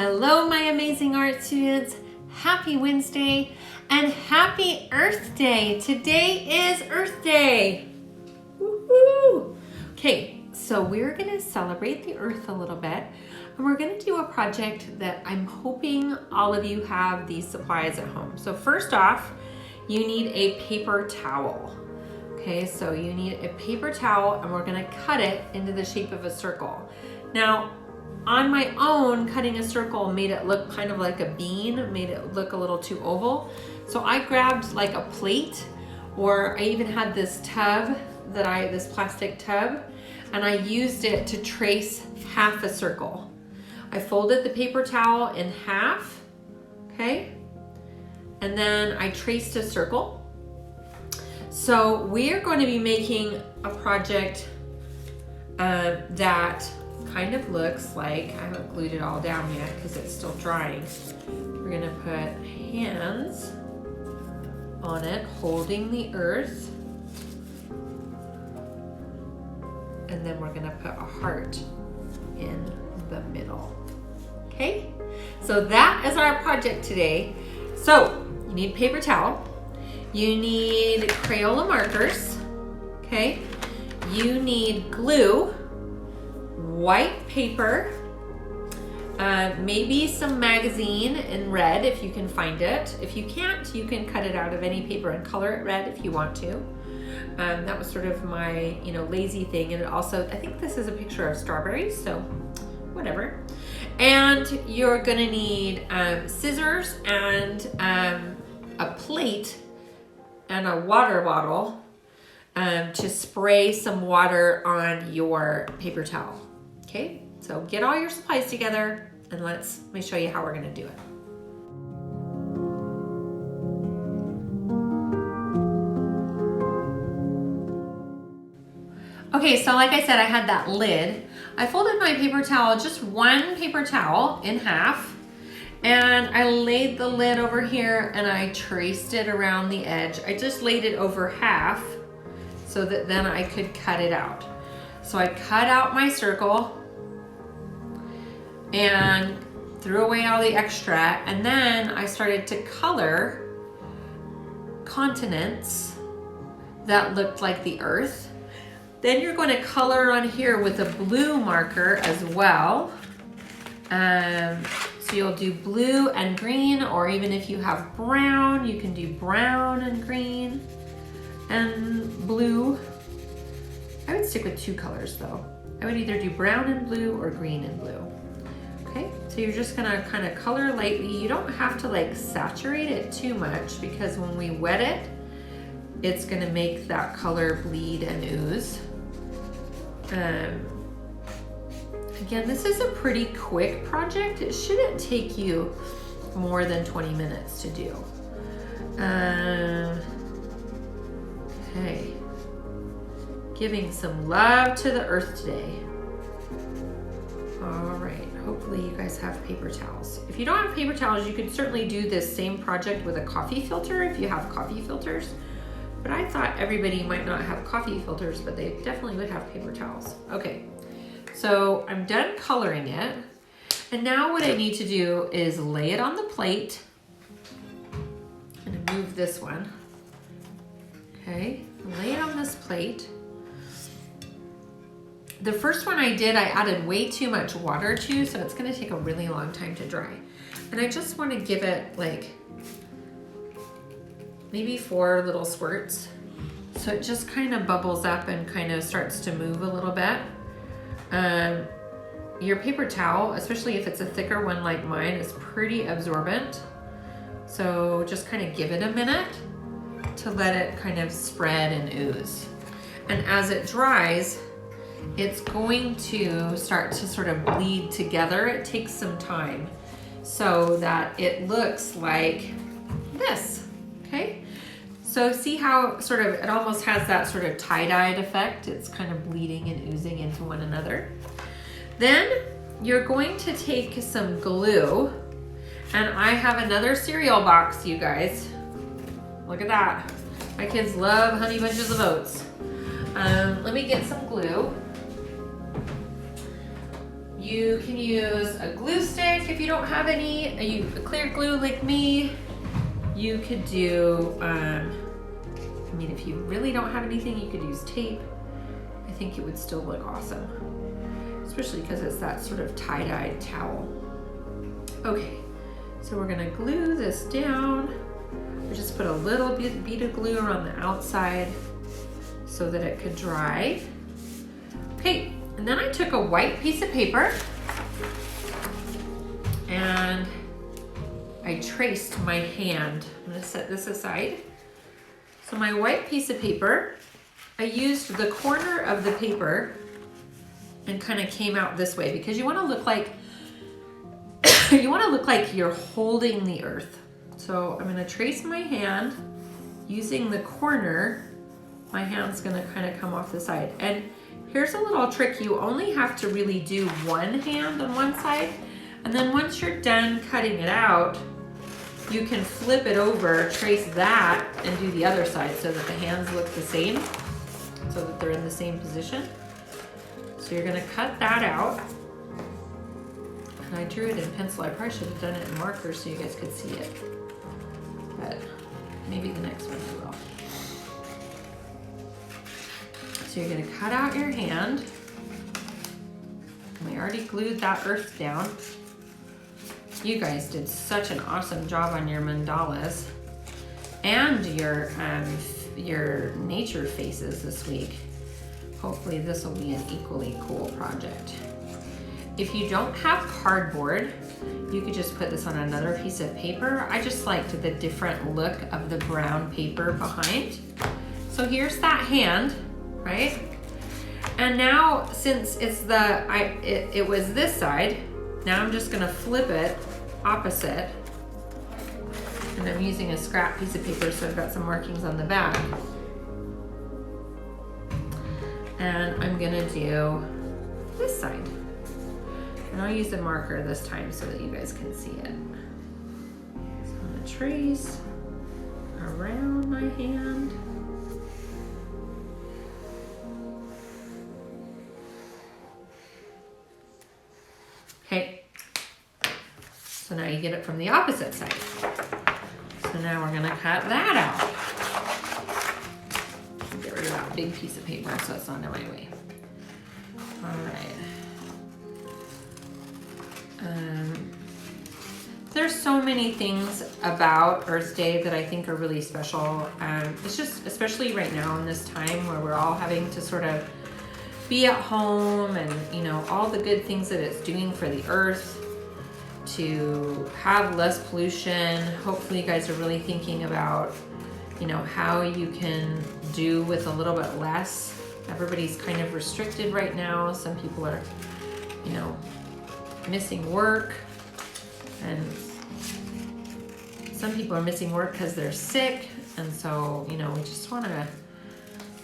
Hello, my amazing art students. Happy Wednesday and happy Earth Day. Today is Earth Day. Woohoo! Okay, so we're gonna celebrate the Earth a little bit, and we're gonna do a project that I'm hoping all of you have these supplies at home. So first off, you need a paper towel. Okay, so you need a paper towel, and we're gonna cut it into the shape of a circle. Now, on my own, cutting a circle made it look kind of like a bean, made it look a little too oval. So I grabbed like a plate, or I even had this tub this plastic tub, and I used it to trace half a circle. I folded the paper towel in half, okay? And then I traced a circle. So we're going to be making a project that kind of looks like, I haven't glued it all down yet because it's still drying. We're gonna put hands on it holding the earth, and then we're gonna put a heart in the middle. Okay, so that is our project today. So you need paper towel, you need Crayola markers, okay, you need glue, white paper, maybe some magazine in red if you can find it. If you can't, you can cut it out of any paper and color it red if you want to. That was sort of my, lazy thing. And it also, I think this is a picture of strawberries, so whatever. And you're gonna need scissors and a plate and a water bottle to spray some water on your paper towel. Okay, so get all your supplies together and let me show you how we're gonna do it. Okay, so like I said, I had that lid. I folded my paper towel, just one paper towel, in half, and I laid the lid over here and I traced it around the edge. I just laid it over half so that then I could cut it out. So I cut out my circle and threw away all the extra, and then I started to color continents that looked like the earth. Then you're going to color on here with a blue marker as well. So you'll do blue and green, or even if you have brown, you can do brown and green and blue. I would stick with two colors though. I would either do brown and blue or green and blue. Okay, so you're just gonna kind of color lightly. You don't have to like saturate it too much, because when we wet it, it's gonna make that color bleed and ooze. Again, this is a pretty quick project. It shouldn't take you more than 20 minutes to do. Okay, giving some love to the earth today. All right, hopefully you guys have paper towels. If you don't have paper towels, you could certainly do this same project with a coffee filter if you have coffee filters. But I thought everybody might not have coffee filters, but they definitely would have paper towels. Okay, so I'm done coloring it. And now what I need to do is lay it on the plate. I'm gonna move this one. Okay, lay it on this plate. The first one I did, I added way too much water to, so it's gonna take a really long time to dry. And I just wanna give it like maybe 4 little squirts. So it just kind of bubbles up and kind of starts to move a little bit. Your paper towel, especially if it's a thicker one like mine, is pretty absorbent. So just kind of give it a minute to let it kind of spread and ooze. And as it dries, it's going to start to sort of bleed together. It takes some time so that it looks like this, okay? So see how sort of, it almost has that sort of tie-dyed effect. It's kind of bleeding and oozing into one another. Then you're going to take some glue, and I have another cereal box, you guys. Look at that. My kids love Honey Bunches of Oats. Let me get some glue. You can use a glue stick if you don't have any, a clear glue like me. You could do, I mean, if you really don't have anything, you could use tape. I think it would still look awesome, especially because it's that sort of tie-dyed towel. Okay, so we're gonna glue this down. I just put a little bead of glue around the outside so that it could dry. Okay, and then I took a white piece of paper and I traced my hand. I'm gonna set this aside. So my white piece of paper, I used the corner of the paper and kind of came out this way because you want to look like you're holding the earth. So I'm going to trace my hand using the corner. My hand's going to kind of come off the side. And here's a little trick. You only have to really do one hand on one side. And then once you're done cutting it out, you can flip it over, trace that, and do the other side so that the hands look the same, so that they're in the same position. So you're gonna cut that out. And I drew it in pencil. I probably should have done it in marker so you guys could see it. But maybe the next one I will. So you're gonna cut out your hand. And we already glued that earth down. You guys did such an awesome job on your mandalas and your nature faces this week. Hopefully this will be an equally cool project. If you don't have cardboard, you could just put this on another piece of paper. I just liked the different look of the brown paper behind. So here's that hand, right? And now since it's it was this side, now I'm just gonna flip it opposite. And I'm using a scrap piece of paper, so I've got some markings on the back. And I'm gonna do this side. And I'll use a marker this time so that you guys can see it. So I'm gonna trace around my hand. Okay. So now you get it from the opposite side. So now we're gonna cut that out. Get rid of that big piece of paper so it's not in my way. All right. There's so many things about Earth Day that I think are really special. It's just, especially right now in this time where we're all having to sort of be at home and, you know, all the good things that it's doing for the earth, to have less pollution. Hopefully you guys are really thinking about, you know, how you can do with a little bit less. Everybody's kind of restricted right now. Some people are, you know, missing work, and some people are missing work because they're sick. And so, you know, we just want to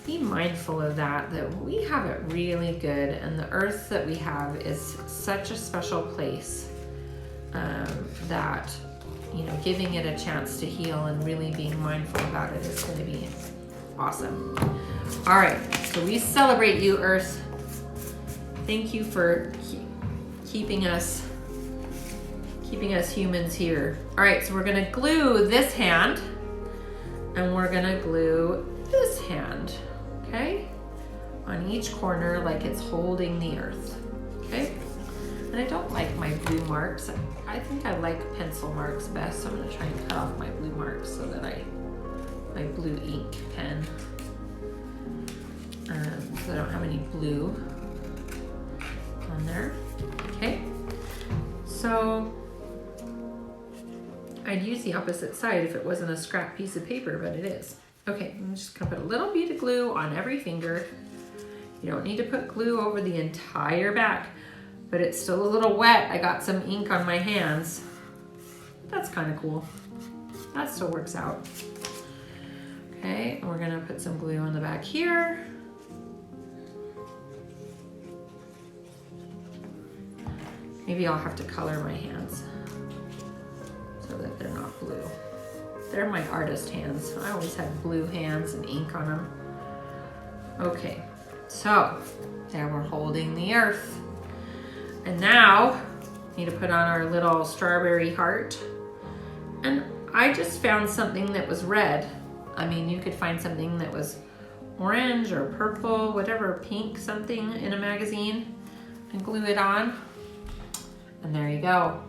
be mindful of that we have it really good, and the earth that we have is such a special place. That, you know, giving it a chance to heal and really being mindful about it is going to be awesome. All right, so we celebrate you, Earth. Thank you for keeping us humans here. All right, so we're going to glue this hand, and we're going to glue this hand, okay, on each corner like it's holding the earth, okay? And I don't like my blue marks. I think I like pencil marks best, so I'm gonna try and cut off my blue marks so that my blue ink pen, so I don't have any blue on there. Okay, so I'd use the opposite side if it wasn't a scrap piece of paper, but it is. Okay, I'm just gonna put a little bead of glue on every finger. You don't need to put glue over the entire back, but it's still a little wet. I got some ink on my hands. That's kind of cool. That still works out. Okay, and we're gonna put some glue on the back here. Maybe I'll have to color my hands so that they're not blue. They're my artist hands. I always had blue hands and ink on them. Okay, so there we're holding the earth. And now, need to put on our little strawberry heart. And I just found something that was red. I mean, you could find something that was orange or purple, whatever, pink, something in a magazine, and glue it on. And there you go.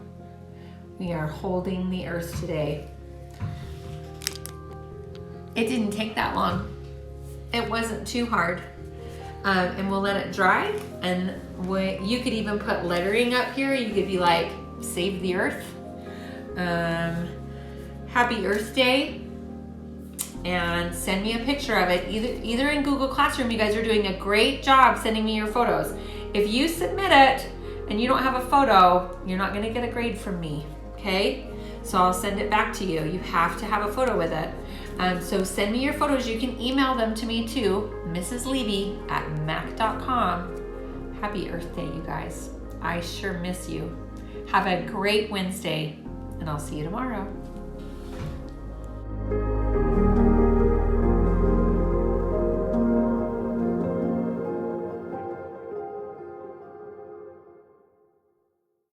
We are holding the earth today. It didn't take that long. It wasn't too hard. And we'll let it dry. And you could even put lettering up here. You could be like, save the earth. Happy Earth Day. And send me a picture of it. Either in Google Classroom, you guys are doing a great job sending me your photos. If you submit it and you don't have a photo, you're not gonna get a grade from me, okay? So I'll send it back to you. You have to have a photo with it. So send me your photos. You can email them to me too, mrslevy@mac.com. Happy Earth Day, you guys. I sure miss you. Have a great Wednesday, and I'll see you tomorrow.